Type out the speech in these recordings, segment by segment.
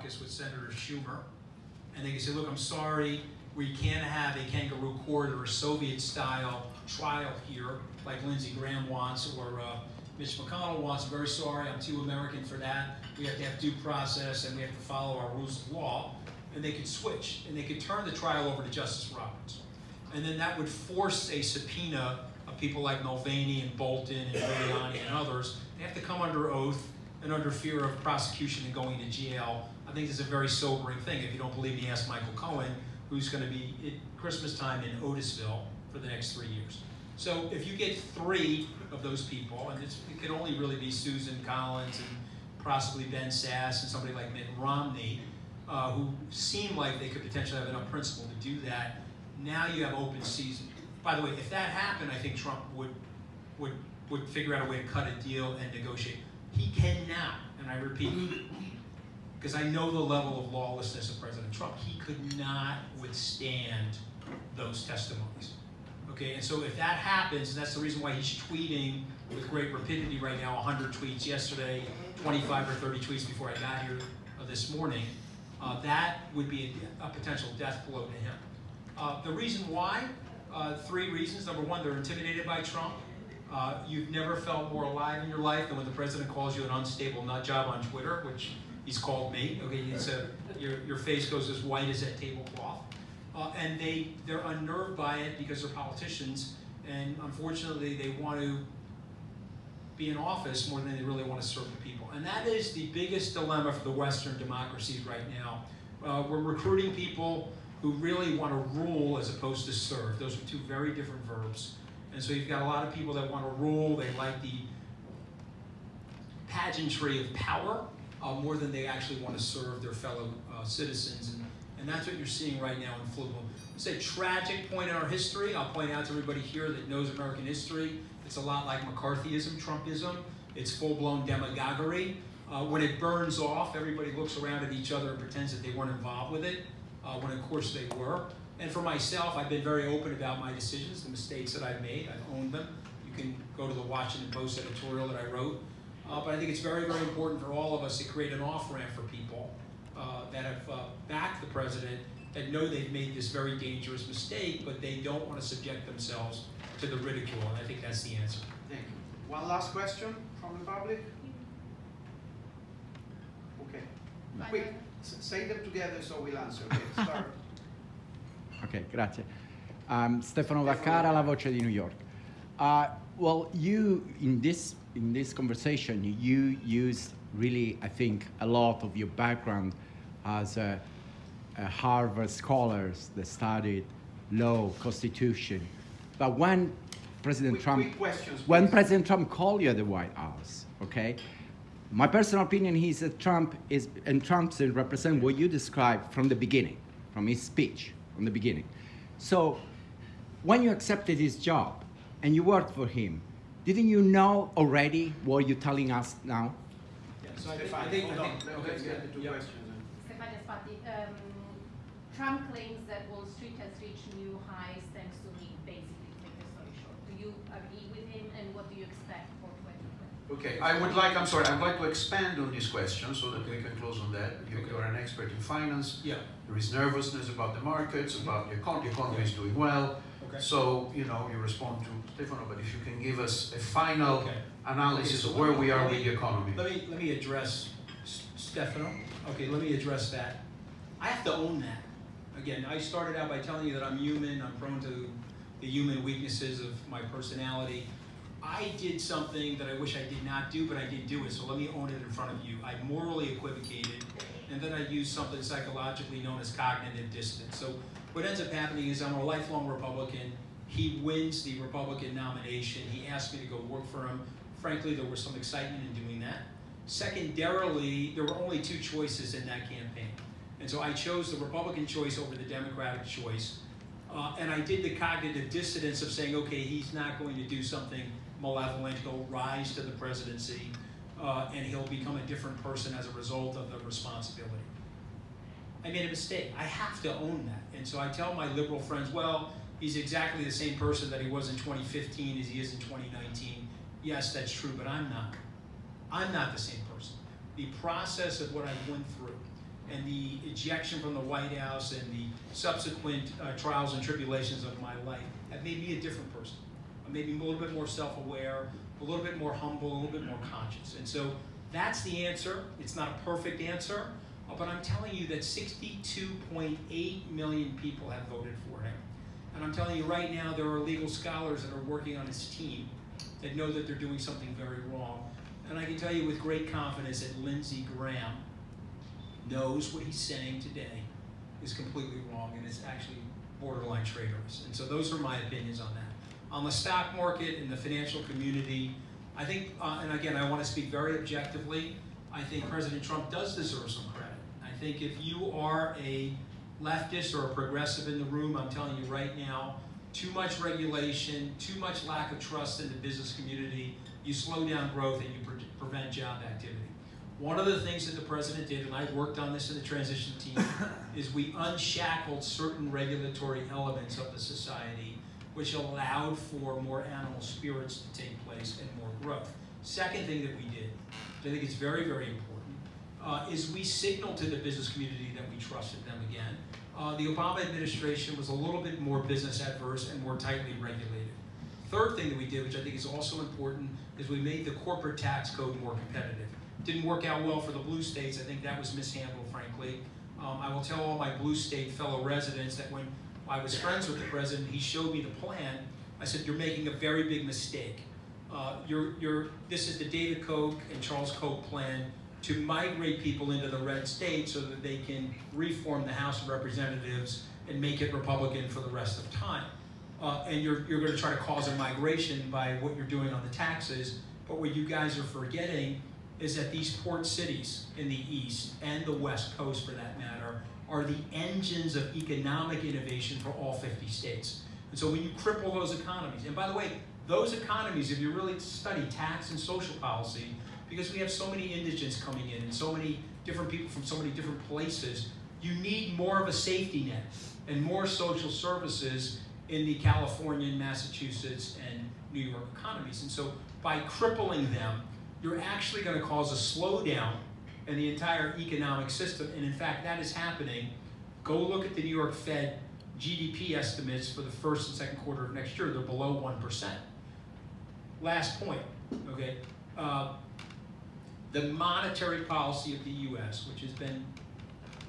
caucus with Senator Schumer, and they can say, look, I'm sorry, we can't have a kangaroo court or a Soviet-style trial here, like Lindsey Graham wants or Mitch McConnell wants. I'm very sorry, I'm too American for that. We have to have due process, and we have to follow our rules of law. And they could switch, and they could turn the trial over to Justice Roberts. And then that would force a subpoena of people like Mulvaney and Bolton and Giuliani and others. They have to come under oath and under fear of prosecution and going to jail. I think it's a very sobering thing. If you don't believe me, ask Michael Cohen, who's going to be at Christmas time in Otisville for the next 3 years. So if you get 3 of those people, and it could only really be Susan Collins and possibly Ben Sass and somebody like Mitt Romney, who seem like they could potentially have enough principle to do that, now you have open season. By the way, if that happened, I think Trump would figure out a way to cut a deal and negotiate. He cannot, and I repeat, because I know the level of lawlessness of President Trump, he could not withstand those testimonies. Okay, and so if that happens, and that's the reason why he's tweeting with great rapidity right now, 100 tweets yesterday, 25 or 30 tweets before I got here this morning, that would be a potential death blow to him. The reason why, 3 reasons. Number one, they're intimidated by Trump. You've never felt more alive in your life than when the president calls you an unstable nut job on Twitter, which he's called me. Okay, it's your face goes as white as that tablecloth. And they're unnerved by it because they're politicians, and unfortunately they want to be in office more than they really want to serve the people. And that is the biggest dilemma for the Western democracies right now. We're recruiting people who really want to rule as opposed to serve. Those are 2 very different verbs. And so you've got a lot of people that want to rule. They like the pageantry of power more than they actually want to serve their fellow citizens. And that's what you're seeing right now in full bloom. It's a tragic point in our history. I'll point out to everybody here that knows American history, it's a lot like McCarthyism, Trumpism. It's full-blown demagoguery. When it burns off, everybody looks around at each other and pretends that they weren't involved with it, when of course they were. And for myself, I've been very open about my decisions, the mistakes that I've made. I've owned them. You can go to the Washington Post editorial that I wrote. But I think it's very, very important for all of us to create an off-ramp for people that have backed the president, that know they've made this very dangerous mistake, but they don't want to subject themselves to the ridicule, and I think that's the answer. Thank you. One last question from the public? Okay. Quick, say them together so we'll answer. Okay, start. Ok, grazie. Stefano Vaccara, La Voce di New York. Well, you, in this conversation, you used really, I think, a lot of your background as a Harvard scholars that studied law, constitution. But when President Trump called you at the White House, okay, my personal opinion is that Trump represent what you described from the beginning, from his speech, from the beginning. So when you accepted his job and you worked for him, didn't you know already what you're telling us now? Yeah, so I think let's get the 2 questions. Trump claims that Wall Street has reached new highs thanks to him, basically, to make the story short. Do you agree with him, and what do you expect for 2020? Okay, I'd like to expand on this question so that we can close on that. You're an expert in finance. Yeah. There is nervousness about the markets, about the economy. The economy is doing well. Okay. So, you respond to Stefano, but if you can give us a final analysis of where we are with the economy. Let me address Stefano. Okay, let me address that. I have to own that. Again, I started out by telling you that I'm human. I'm prone to the human weaknesses of my personality. I did something that I wish I did not do, but I did do it, so let me own it in front of you. I morally equivocated, and then I used something psychologically known as cognitive dissonance. So what ends up happening is I'm a lifelong Republican. He wins the Republican nomination. He asked me to go work for him. Frankly, there was some excitement in doing that. Secondarily, there were only 2 choices in that campaign. And so I chose the Republican choice over the Democratic choice. And I did the cognitive dissonance of saying, okay, he's not going to do something malevolent. He'll rise to the presidency, and he'll become a different person as a result of the responsibility. I made a mistake. I have to own that. And so I tell my liberal friends, well, he's exactly the same person that he was in 2015 as he is in 2019. Yes, that's true, but I'm not. I'm not the same person. The process of what I went through, and the ejection from the White House and the subsequent trials and tribulations of my life have made me a different person. Made me a little bit more self-aware, a little bit more humble, a little bit more conscious. And so that's the answer. It's not a perfect answer, but I'm telling you that 62.8 million people have voted for him. And I'm telling you right now, there are legal scholars that are working on his team that know that they're doing something very wrong. And I can tell you with great confidence that Lindsey Graham knows what he's saying today is completely wrong and is actually borderline traitorous. And so those are my opinions on that. On the stock market and the financial community, I think, and again, I want to speak very objectively, I think President Trump does deserve some credit. I think if you are a leftist or a progressive in the room, I'm telling you right now, too much regulation, too much lack of trust in the business community, you slow down growth and you prevent job activity. One of the things that the president did, and I worked on this in the transition team, is we unshackled certain regulatory elements of the society which allowed for more animal spirits to take place and more growth. Second thing that we did, which I think is very, very important, is we signaled to the business community that we trusted them again. The Obama administration was a little bit more business adverse and more tightly regulated. Third thing that we did, which I think is also important, is we made the corporate tax code more competitive. Didn't work out well for the blue states. I think that was mishandled, frankly. I will tell all my blue state fellow residents that when I was friends with the president, he showed me the plan. I said, you're making a very big mistake. This is the David Koch and Charles Koch plan to migrate people into the red state so that they can reform the House of Representatives and make it Republican for the rest of time. And you're going to try to cause a migration by what you're doing on the taxes. But what you guys are forgetting is that these port cities in the East and the West Coast, for that matter, are the engines of economic innovation for all 50 states. And so when you cripple those economies, and by the way, those economies, if you really study tax and social policy, because we have so many indigents coming in and so many different people from so many different places, you need more of a safety net and more social services in the California, Massachusetts, and New York economies. And so by crippling them, you're actually going to cause a slowdown in the entire economic system. And in fact, that is happening. Go look at the New York Fed GDP estimates for the first and second quarter of next year. They're below 1%. Last point, okay? The monetary policy of the US, which has been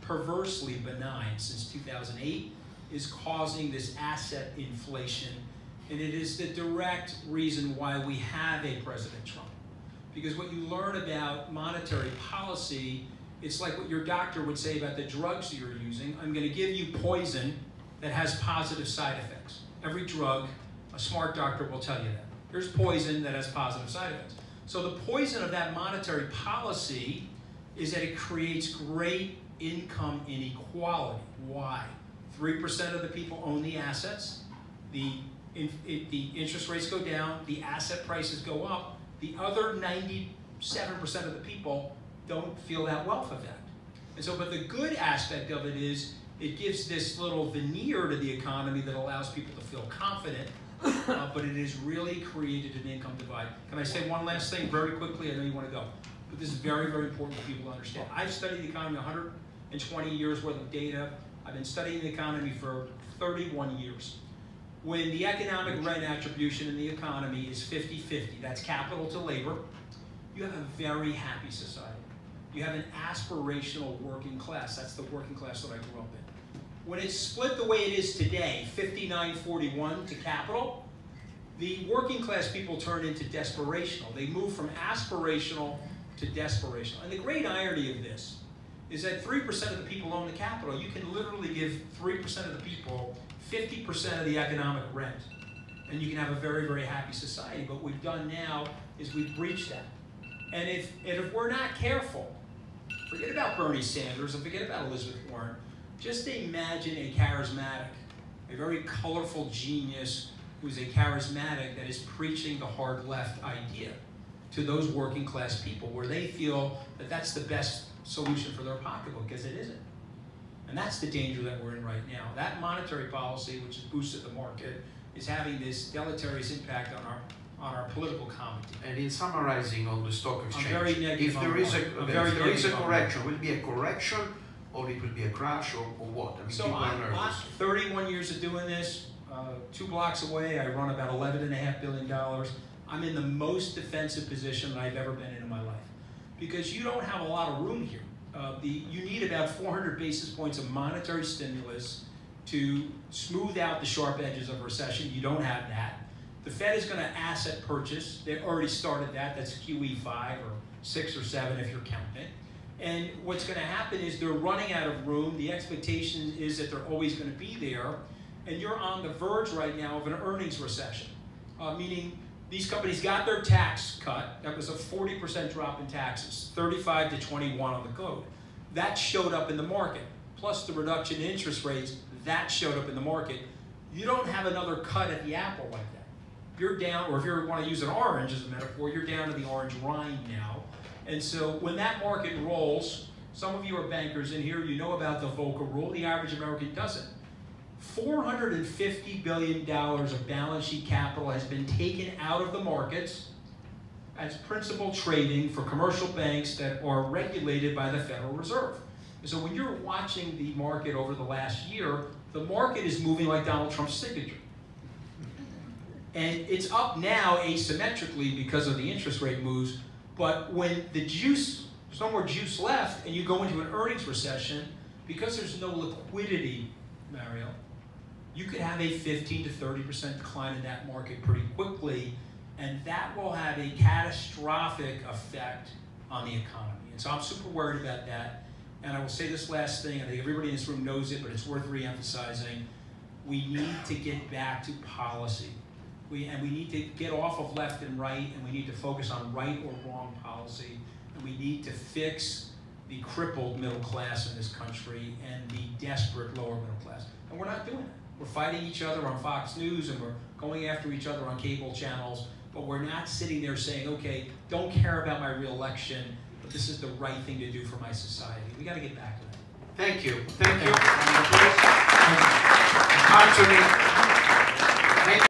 perversely benign since 2008, is causing this asset inflation. And it is the direct reason why we have a President Trump. Because what you learn about monetary policy, it's like what your doctor would say about the drugs that you're using. I'm going to give you poison that has positive side effects. Every drug, a smart doctor will tell you that. Here's poison that has positive side effects. So the poison of that monetary policy is that it creates great income inequality. Why? 3% of the people own the assets. The interest rates go down. The asset prices go up. The other 97% of the people don't feel that wealth effect. And so, but the good aspect of it is it gives this little veneer to the economy that allows people to feel confident, but it has really created an income divide. Can I say one last thing very quickly? I know you want to go. But this is very, very important for people to understand. I've studied the economy 120 years worth of data. I've been studying the economy for 31 years. When the economic rent attribution in the economy is 50-50, that's capital to labor, you have a very happy society. You have an aspirational working class. That's the working class that I grew up in. When it's split the way it is today, 59-41 to capital, the working class people turn into desperational. They move from aspirational to desperational. And the great irony of this is that 3% of the people own the capital. You can literally give 3% of the people 50% of the economic rent, and you can have a very, very happy society. But what we've done now is we've breached that. And if we're not careful, forget about Bernie Sanders and forget about Elizabeth Warren, just imagine a charismatic, a very colorful genius who's a charismatic that is preaching the hard left idea to those working class people where they feel that that's the best solution for their pocketbook, because it isn't. And that's the danger that we're in right now. That monetary policy, which has boosted the market, is having this deleterious impact on our political comity. And in summarizing on the stock exchange, I'm very negative if there is a correction, will be a correction or it will be a crash, or what? I mean, So people are I'm nervous. 31 years of doing this. 2 blocks away, I run about $11.5 billion. I'm in the most defensive position that I've ever been in my life. Because you don't have a lot of room here. You need about 400 basis points of monetary stimulus to smooth out the sharp edges of recession. You don't have that. The Fed is going to asset purchase. They already started that. That's QE5 or 6 or 7 if you're counting. And what's going to happen is they're running out of room. The expectation is that they're always going to be there. And you're on the verge right now of an earnings recession, meaning these companies got their tax cut. That was a 40% drop in taxes, 35 to 21 on the code. That showed up in the market. Plus the reduction in interest rates, that showed up in the market. You don't have another cut at the apple like that. You're down, or if you want to use an orange as a metaphor, you're down to the orange rind now. And so when that market rolls, some of you are bankers in here, you know about the Volcker rule, the average American doesn't. $450 billion of balance sheet capital has been taken out of the markets as principal trading for commercial banks that are regulated by the Federal Reserve. And so when you're watching the market over the last year, the market is moving like Donald Trump's signature. And it's up now asymmetrically because of the interest rate moves, but when there's no more juice left and you go into an earnings recession, because there's no liquidity, Mario, you could have a 15 to 30% decline in that market pretty quickly, and that will have a catastrophic effect on the economy. And so I'm super worried about that. And I will say this last thing, I think everybody in this room knows it, but it's worth re-emphasizing. We need to get back to policy. We need to get off of left and right, and we need to focus on right or wrong policy. And we need to fix the crippled middle class in this country and the desperate lower middle class. And we're not doing it. We're fighting each other on Fox News and we're going after each other on cable channels, but we're not sitting there saying, okay, don't care about my re-election, but this is the right thing to do for my society. We got to get back to that. Thank you. Thank you. Anthony.